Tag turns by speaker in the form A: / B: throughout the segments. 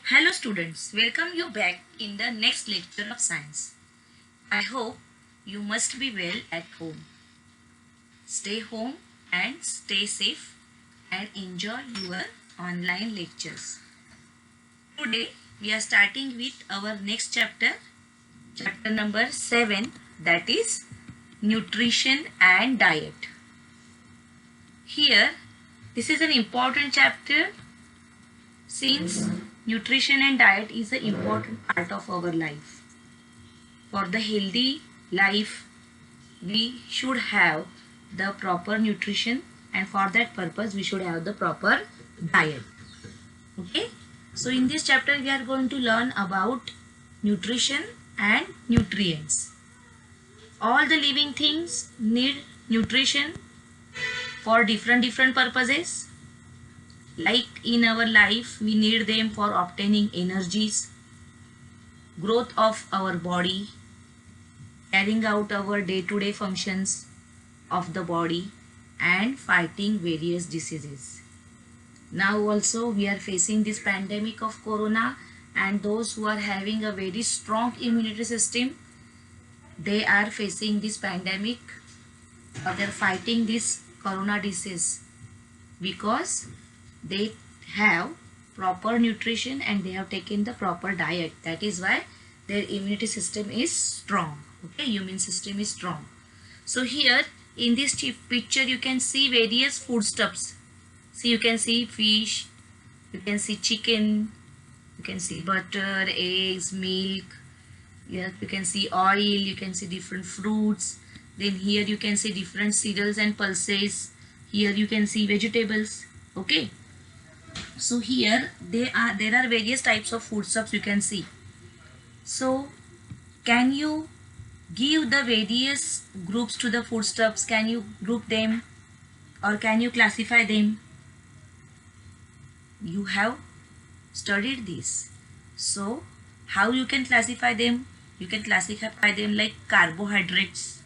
A: Hello students, welcome you back in the next lecture of science. I hope you must be well at home. Stay home and stay safe and enjoy your online lectures. Today we are starting with our next chapter, chapter number 7, that is nutrition and diet. Here this is an important chapter since nutrition and diet is an important part of our life. For the healthy life, we should have the proper nutrition, and for that purpose we should have the proper diet. Okay, so in this chapter we are going to learn about nutrition and nutrients. All the living things need nutrition for different purposes. Like in our life, we need them for obtaining energies, growth of our body, carrying out our day-to-day functions of the body, and fighting various diseases. Now also we are facing this pandemic of corona, and those who are having a very strong immunity system, they are facing this pandemic or they are fighting this corona disease because they have proper nutrition and they have taken the proper diet. That is why their immunity system is strong. Okay, immune system is strong. So here in this picture you can see various foodstuffs. See, you can see fish, you can see chicken, you can see butter, eggs, milk, yeah, you can see oil, you can see different fruits. Then here you can see different cereals and pulses. Here you can see vegetables. Okay, so here there are various types of foodstuffs you can see. So can you give the various groups to the foodstuffs? Can you group them or can you classify them? You have studied this. So how you can classify them? You can classify them like carbohydrates.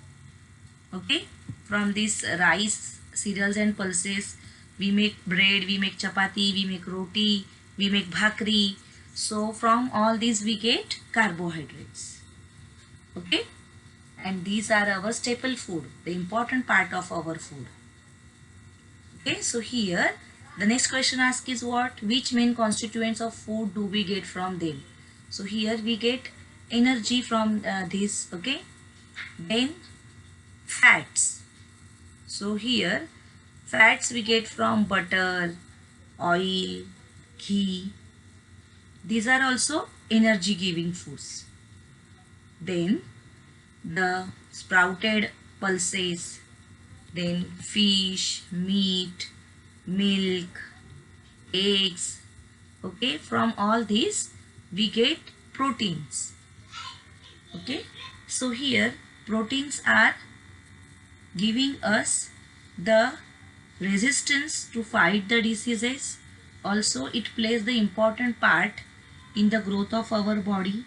A: Okay, from this rice, cereals and pulses, we make bread, we make chapati, we make roti, we make bhakri. So from all these we get carbohydrates. Okay, and these are our staple food, the important part of our food. Okay, so here the next question asked is what? Which main constituents of food do we get from them? So here we get energy from this. Okay, then fats. So here fats we get from butter, oil, ghee. These are also energy giving foods. Then the sprouted pulses, then fish, meat, milk, eggs. Okay, from all these we get proteins. Okay, so here proteins are giving us the resistance to fight the diseases. Also it plays the important part in the growth of our body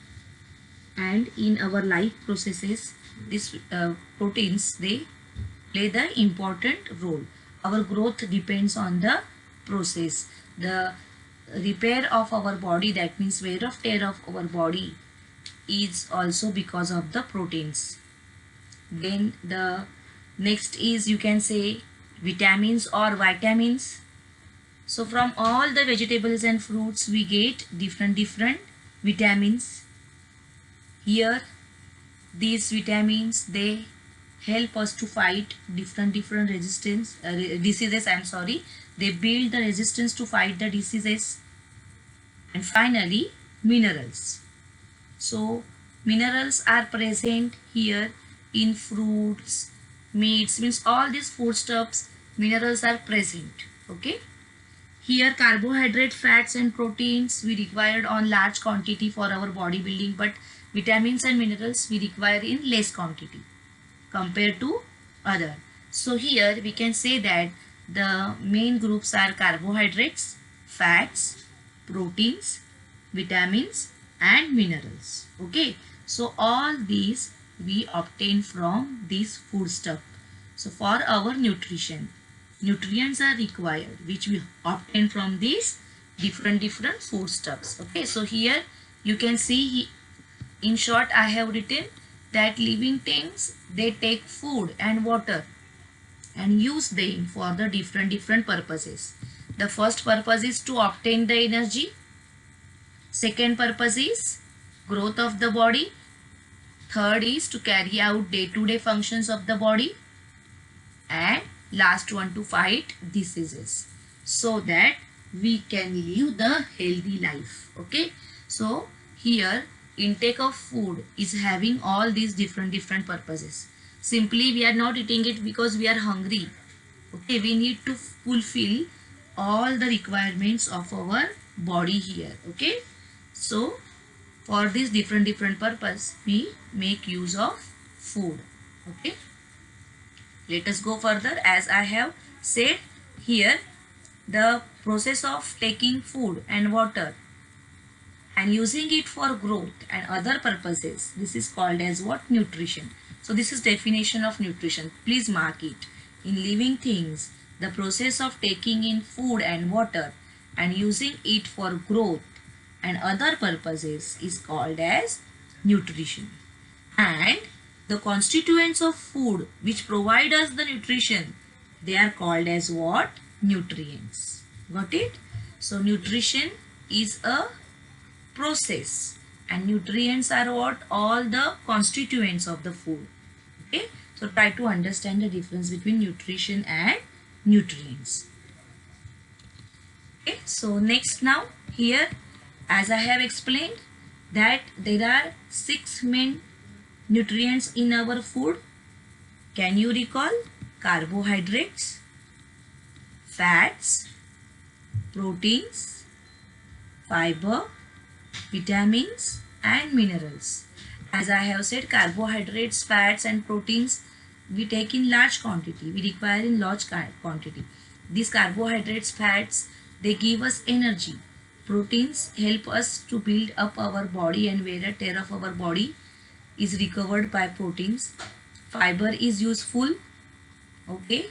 A: and in our life processes. These proteins, they play the important role. Our growth depends on the process. The repair of our body, that means wear of tear of our body, is also because of the proteins. Then the next is, you can say, vitamins or vitamins. So from all the vegetables and fruits we get different vitamins. Here these vitamins, they help us to fight different resistance diseases. They build the resistance to fight the diseases. And finally minerals. So minerals are present here in fruits, meats, means all these foodstuffs, minerals are present. Okay, here carbohydrate, fats and proteins we required on large quantity for our bodybuilding, but vitamins and minerals we require in less quantity compared to other. So here we can say that the main groups are carbohydrates, fats, proteins, vitamins and minerals. Okay, so all these we obtain from this food stuff. So for our nutrition, nutrients are required which we obtain from these different foodstuffs. Okay, so here you can see, in short, I have written that living things, they take food and water and use them for the different purposes. The first purpose is to obtain the energy. Second purpose is growth of the body. Third is to carry out day-to-day functions of the body. And last one, to fight diseases, so that we can live the healthy life. Okay, so here intake of food is having all these different purposes. Simply we are not eating it because we are hungry. Okay, we need to fulfill all the requirements of our body here. Okay, so for this different purpose we make use of food. Okay, let us go further. As I have said here, the process of taking food and water and using it for growth and other purposes, this is called as what? Nutrition. So this is definition of nutrition. Please mark it. In living things, the process of taking in food and water and using it for growth and other purposes is called as nutrition. And the constituents of food which provide us the nutrition, they are called as what? Nutrients. Got it? So nutrition is a process and nutrients are what? All the constituents of the food. Okay, so try to understand the difference between nutrition and nutrients. Okay, so next, now here, as I have explained, that there are 6 main nutrients in our food. Can you recall? Carbohydrates, fats, proteins, fiber, vitamins and minerals. As I have said, carbohydrates, fats and proteins we take in large quantity, we require in large quantity. These carbohydrates, fats, they give us energy. Proteins help us to build up our body and wear and tear of our body is recovered by proteins. Fiber is useful. Okay,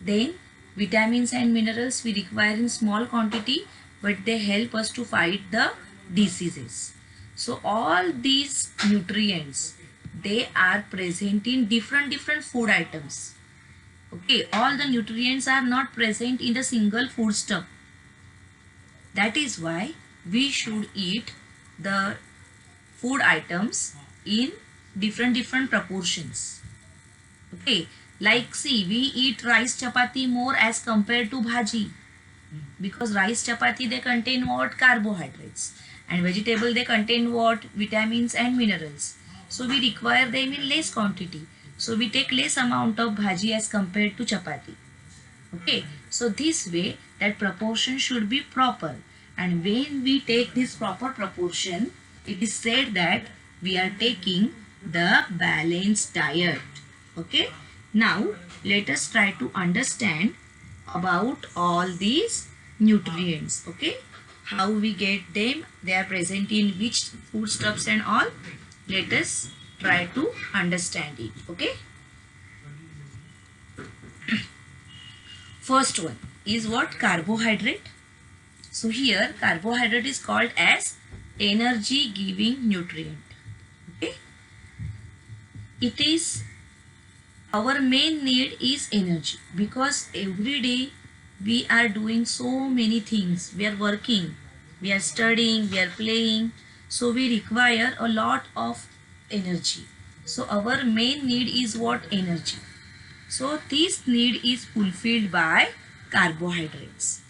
A: then vitamins and minerals we require in small quantity, but they help us to fight the diseases. So all these nutrients, they are present in different food items. Okay, all the nutrients are not present in the single food stuff. That is why we should eat the food items in different proportions. Okay, like see, we eat rice chapati more as compared to bhaji, because rice chapati, they contain what? Carbohydrates, and vegetable, they contain what? Vitamins and minerals. So we require them in less quantity, so we take less amount of bhaji as compared to chapati. Okay, so this way that proportion should be proper, and when we take this proper proportion, it is said that we are taking the balanced diet. Okay, now let us try to understand about all these nutrients. Okay, how we get them, they are present in which foodstuffs and all. Let us try to understand it. Okay, first one is what? Carbohydrate. So here carbohydrate is called as energy giving nutrient. Okay, it is our main need is energy, because every day we are doing so many things. We are working, we are studying, we are playing, so we require a lot of energy. So our main need is what? Energy. So this need is fulfilled by carbohydrates.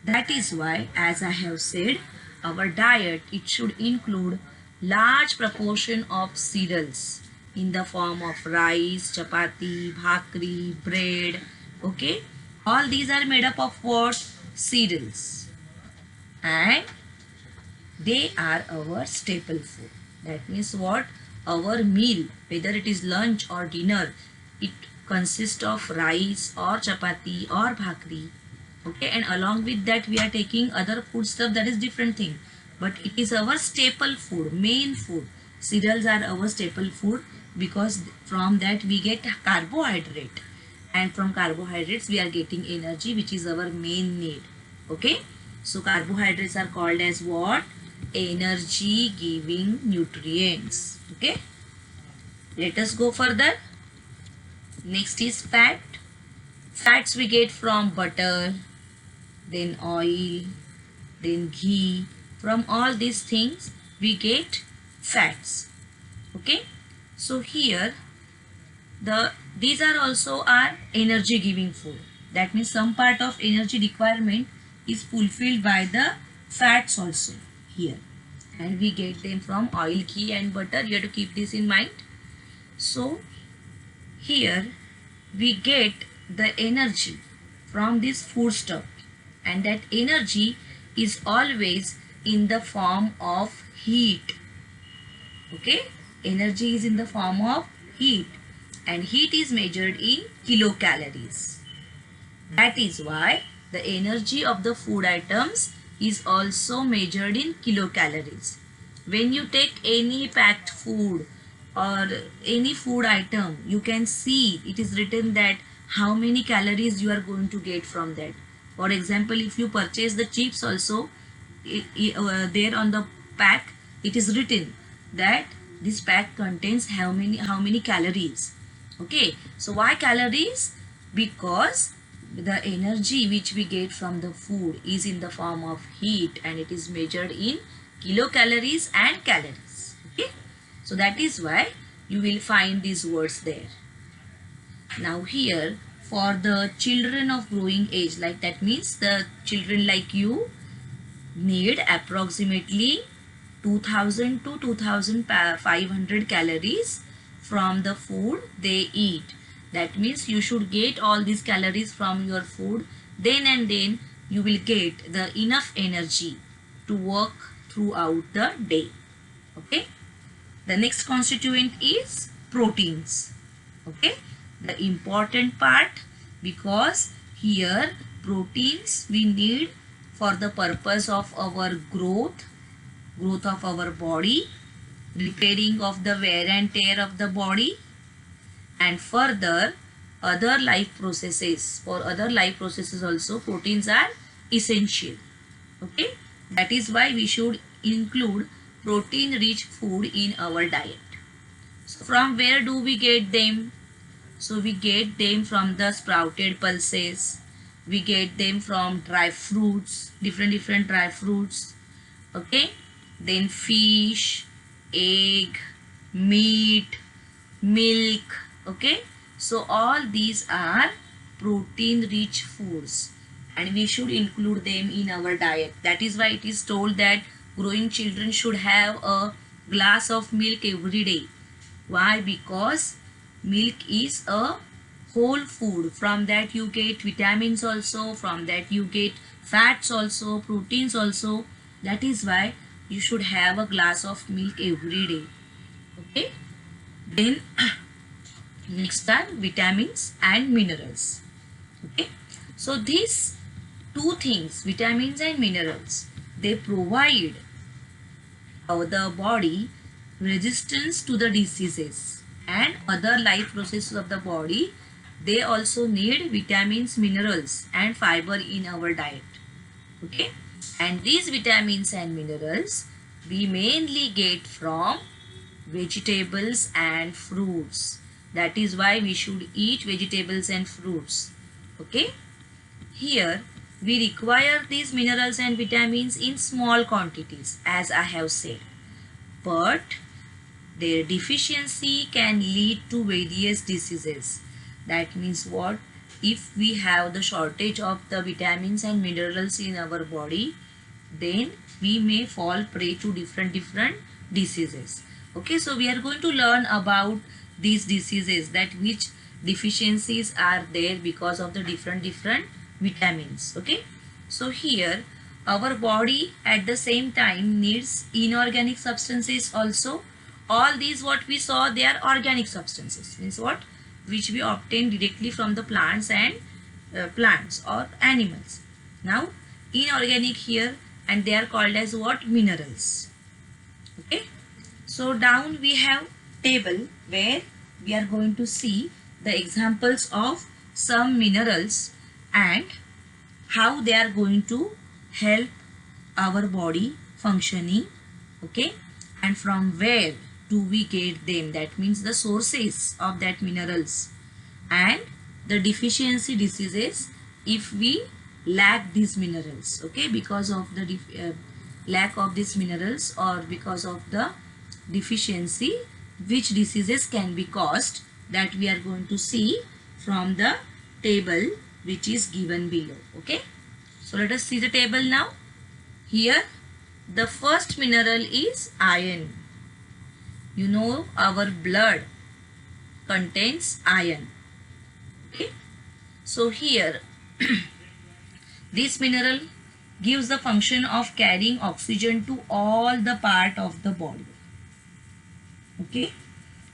A: That is why, as I have said, our diet, it should include large proportion of cereals in the form of rice, chapati, bhakri, bread. Okay, all these are made up of what? Cereals, and they are our staple food. That means what? Our meal, whether it is lunch or dinner, it consists of rice or chapati or bhakri. Okay, and along with that we are taking other food stuff, that is different thing, but it is our staple food, main food. Cereals are our staple food, because from that we get carbohydrate, and from carbohydrates we are getting energy, which is our main need. Okay, So carbohydrates are called as what? Energy giving nutrients. Okay. Let us go further. Next is fat. Fats we get from butter, then oil, then ghee. From all these things we get fats. Okay. So here these are also our energy giving food. That means some part of energy requirement is fulfilled by the fats also here, and we get them from oil, ghee and butter. You have to keep this in mind. So here we get the energy from this food stuff, and that energy is always in the form of heat. Okay, energy is in the form of heat, and heat is measured in kilocalories. That is why the energy of the food items is also measured in kilocalories. When you take any packed food or any food item, you can see it is written that how many calories you are going to get from that. For example, if you purchase the chips also, there on the pack it is written that this pack contains how many calories. Okay, so why calories? Because the energy which we get from the food is in the form of heat, and it is measured in kilocalories and calories. Okay, so that is why you will find these words there. Now here, for the children of growing age, like that means the children like you need approximately 2000 to 2500 calories from the food they eat. That means you should get all these calories from your food. Then and then you will get the enough energy to work throughout the day. Okay. The next constituent is proteins. Okay. The important part, because here proteins we need for the purpose of our growth of our body, repairing of the wear and tear of the body, and further other life processes. For other life processes also proteins are essential. Okay, that is why we should include protein rich food in our diet. So from where do we get them? So we get them from the sprouted pulses, we get them from dry fruits, different dry fruits. Okay, then fish, egg, meat, milk. Okay, so all these are protein rich foods, and we should include them in our diet. That is why it is told that growing children should have a glass of milk every day. Why? Because milk is a whole food. From that you get vitamins also, from that you get fats also, proteins also. That is why you should have a glass of milk every day. Okay, then next are vitamins and minerals. Okay, so these two things, vitamins and minerals, they provide the body resistance to the diseases and other life processes of the body. They also need vitamins, minerals and fiber in our diet. Okay, and these vitamins and minerals we mainly get from vegetables and fruits. That is why we should eat vegetables and fruits. Okay, here we require these minerals and vitamins in small quantities, as I have said, but their deficiency can lead to various diseases. That means what? If we have the shortage of the vitamins and minerals in our body, then we may fall prey to different diseases. Okay, so we are going to learn about these diseases, that which deficiencies are there because of the different vitamins. Okay, so here our body at the same time needs inorganic substances also. All these what we saw, they are organic substances, means what? Which we obtain directly from the plants and plants or animals. Now inorganic here, and they are called as what? Minerals. Okay, so down we have table where we are going to see the examples of some minerals and how they are going to help our body functioning. Okay, and from where do we get them? That means the sources of that minerals, and the deficiency diseases if we lack these minerals. Okay, because of the lack of these minerals or because of the deficiency, which diseases can be caused, that we are going to see from the table which is given below. Okay, so let us see the table now. Here the first mineral is iron. You know our blood contains iron. Okay, so here this mineral gives the function of carrying oxygen to all the part of the body. Okay,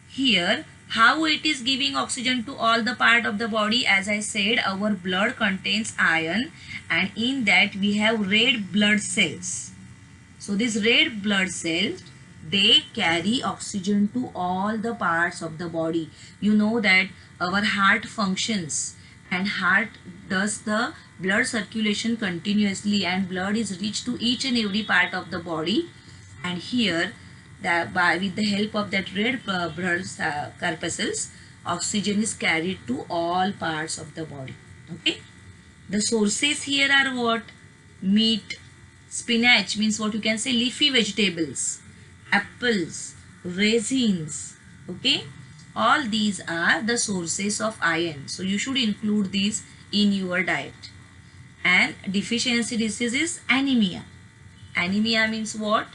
A: here how it is giving oxygen to all the part of the body? As I said, our blood contains iron, and in that we have red blood cells. So these red blood cells, they carry oxygen to all the parts of the body. You know that our heart functions, and heart does the blood circulation continuously, and blood is reached to each and every part of the body. And here with the help of that red blood corpuscles, oxygen is carried to all parts of the body. Okay, the sources here are what? Meat, spinach means what you can say, leafy vegetables, apples, raisins. Okay, all these are the sources of iron, so you should include these in your diet. And deficiency disease is anemia. Anemia means what?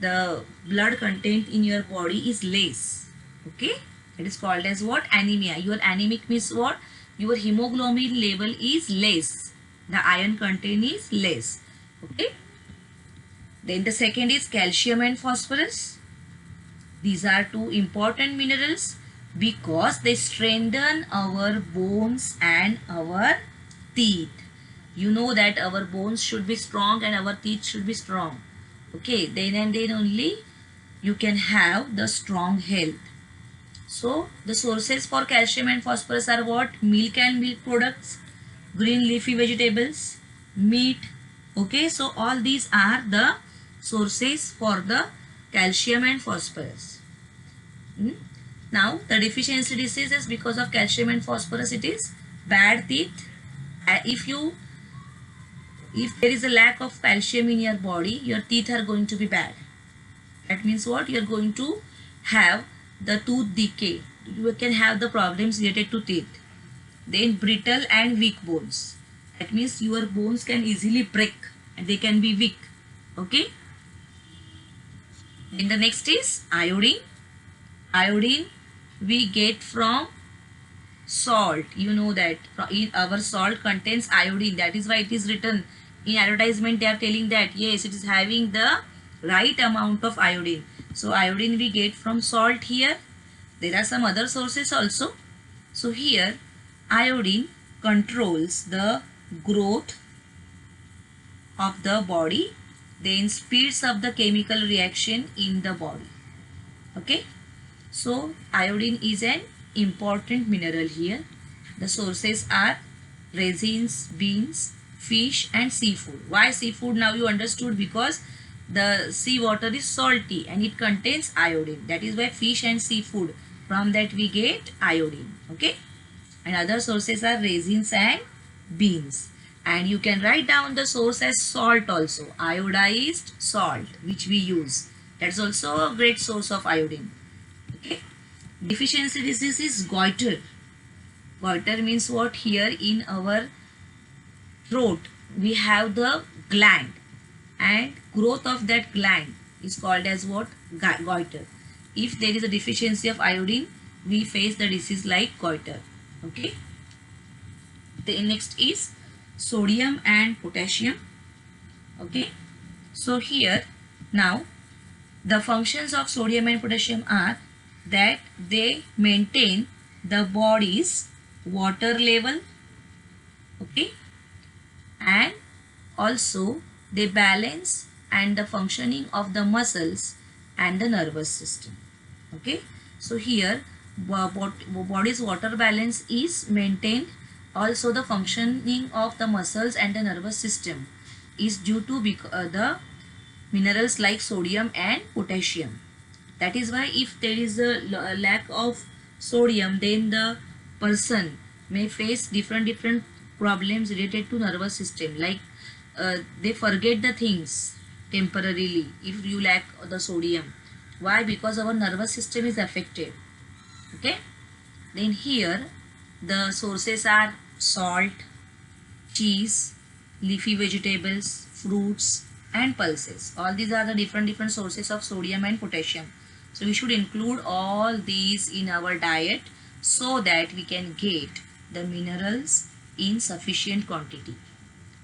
A: The blood content in your body is less. Okay, it is called as what? Anemia. Your anemic means what? Your hemoglobin level is less, the iron content is less. Okay, then the second is calcium and phosphorus. These are two important minerals because they strengthen our bones and our teeth. You know that our bones should be strong and our teeth should be strong. Okay, then and then only you can have the strong health. So the sources for calcium and phosphorus are what? Milk and milk products, green leafy vegetables, meat. Okay, so all these are the sources for the calcium and phosphorus. Now the deficiency diseases because of calcium and phosphorus, it is bad teeth. If there is a lack of calcium in your body, your teeth are going to be bad. That means what? You are going to have the tooth decay. You can have the problems related to teeth. Then brittle and weak bones. That means your bones can easily break and they can be weak. Okay. Then the next is iodine. Iodine we get from salt. You know that our salt contains iodine. That is why it is written in advertisement. They are telling that yes, it is having the right amount of iodine. So iodine we get from salt here. There are some other sources also. So here iodine controls the growth of the body, then speeds up the chemical reaction in the body. Okay, so iodine is an important mineral here. The sources are raisins, beans, fish and seafood. Why seafood? Now you understood, because the sea water is salty and it contains iodine. That is why fish and seafood, from that we get iodine. Okay, and other sources are raisins and beans. And you can write down the source as salt also, iodized salt, which we use. That's also a great source of iodine. Okay, deficiency disease is goiter. Goiter means what? Here in our throat we have the gland, and growth of that gland is called as what? Goiter. If there is a deficiency of iodine, we face the disease like goiter. Okay, the next is sodium and potassium. Okay, so here now the functions of sodium and potassium are that they maintain the body's water level. Okay, and also they balance and the functioning of the muscles and the nervous system. Okay, so here body's water balance is maintained, also the functioning of the muscles and the nervous system. is due to the minerals like sodium and potassium. That is why if there is a lack of sodium, then the person may face different problems related to nervous system, like they forget the things temporarily if you lack the sodium. Why? Because our nervous system is affected. Okay. Then here the sources are salt, cheese, leafy vegetables, fruits and pulses. All these are the different sources of sodium and potassium. So we should include all these in our diet so that we can get the minerals in sufficient quantity.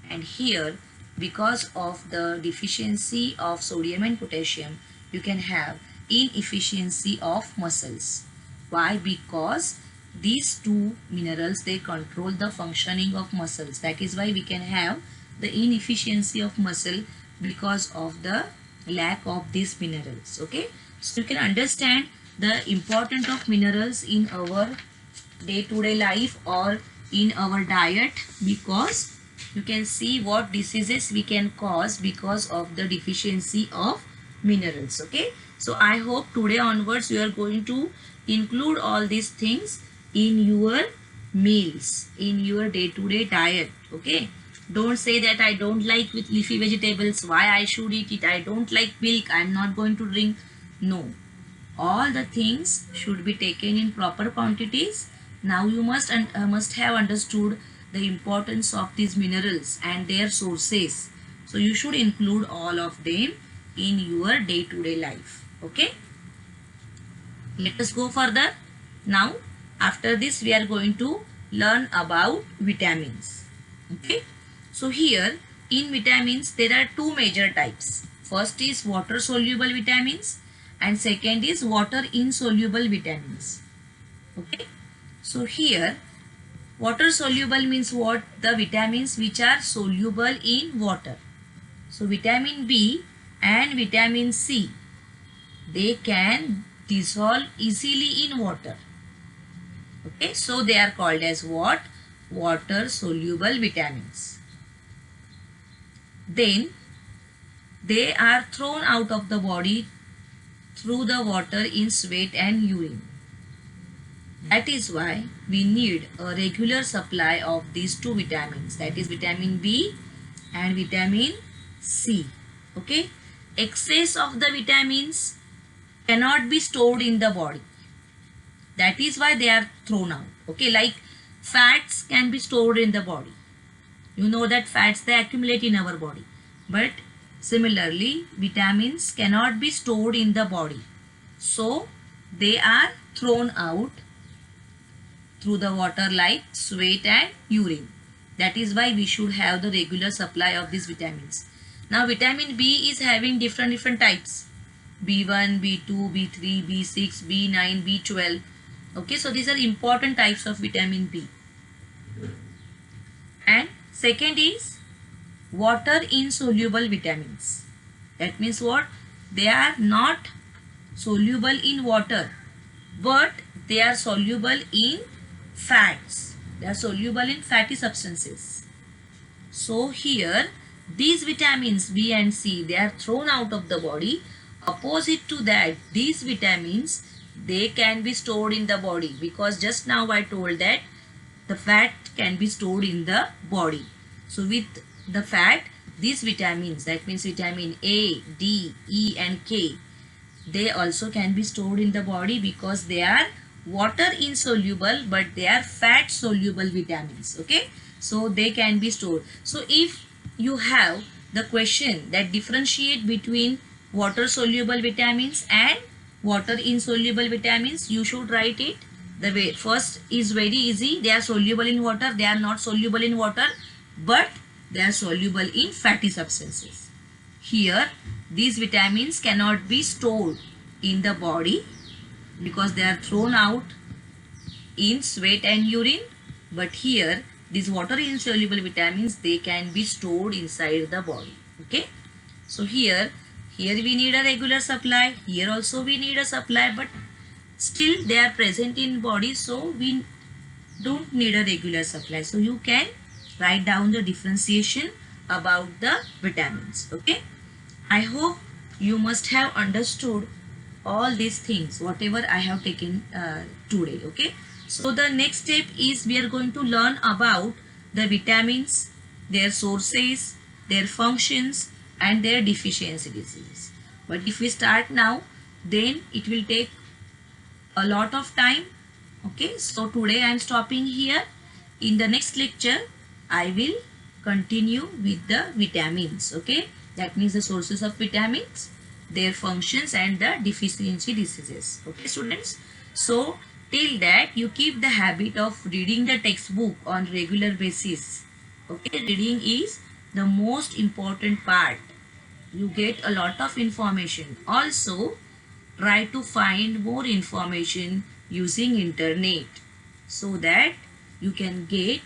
A: And here, because of the deficiency of sodium and potassium, you can have inefficiency of muscles. Why? Because these two minerals, they control the functioning of muscles. That is why we can have the inefficiency of muscle because of the lack of these minerals. Okay, so you can understand the importance of minerals in our day-to-day life or in our diet, because you can see what diseases we can cause because of the deficiency of minerals. Okay, so I hope today onwards you are going to include all these things in your meals, in your day-to-day diet. Okay, don't say that I don't like with leafy vegetables, why I should eat it, I don't like milk, I am not going to drink. No, all the things should be taken in proper quantities. Now you must have understood the importance of these minerals and their sources. So you should include all of them in your day-to-day life. Okay, let us go further. Now after this we are going to learn about vitamins. Okay, so here in vitamins there are two major types. First is water soluble vitamins and second is water insoluble vitamins. Okay, so here water soluble means what? The vitamins which are soluble in water. So vitamin B and vitamin C, they can dissolve easily in water. Okay, so they are called as what? Water soluble vitamins. Then they are thrown out of the body through the water in sweat and urine. That is why we need a regular supply of these two vitamins, that is vitamin B and vitamin C. Okay, excess of the vitamins cannot be stored in the body. That is why they are thrown out. Okay, like fats can be stored in the body. You know that fats, they accumulate in our body. But similarly, vitamins cannot be stored in the body. So they are thrown out through the water like sweat and urine. That is why we should have the regular supply of these vitamins. Now vitamin B is having different types. B1, B2, B3, B6, B9, B12. Okay, so these are important types of vitamin B. And second is water insoluble vitamins. That means what? They are not soluble in water, but they are soluble in fats. They are soluble in fatty substances. So here these vitamins B and C, they are thrown out of the body. Opposite to that, these vitamins, they can be stored in the body, because just now I told that the fat can be stored in the body. So with the fat, these vitamins, that means vitamin A, D, E and K, they also can be stored in the body because they are water insoluble, but they are fat soluble vitamins. Okay, so they can be stored. So if you have the question that differentiate between water soluble vitamins and water insoluble vitamins, you should write it the way. First is very easy. They are soluble in water. They are not soluble in water, but they are soluble in fatty substances. Here these vitamins cannot be stored in the body because they are thrown out in sweat and urine, but here these water insoluble vitamins, they can be stored inside the body. Okay, so here we need a regular supply, here also we need a supply, but still they are present in body, so we don't need a regular supply. So you can write down the differentiation about the vitamins. Okay, I hope you must have understood all these things whatever I have taken today. Okay, so the next step is we are going to learn about the vitamins, their sources, their functions, and their deficiency diseases. But if we start now, then it will take a lot of time. Okay, so today I am stopping here. In the next lecture I will continue with the vitamins. Okay, that means the sources of vitamins, their functions, and the deficiency diseases. Okay students, so till that you keep the habit of reading the textbook on regular basis. Okay, reading is the most important part. You get a lot of information. Also try to find more information using internet so that you can get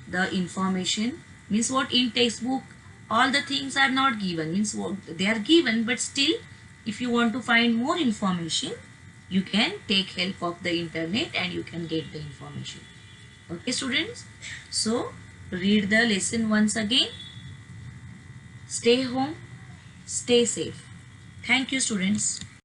A: the information. Means what, in textbook all the things are not given, means what they are given, but still if you want to find more information you can take help of the internet and you can get the information. Okay students, so read the lesson once again. Stay home, stay safe. Thank you students.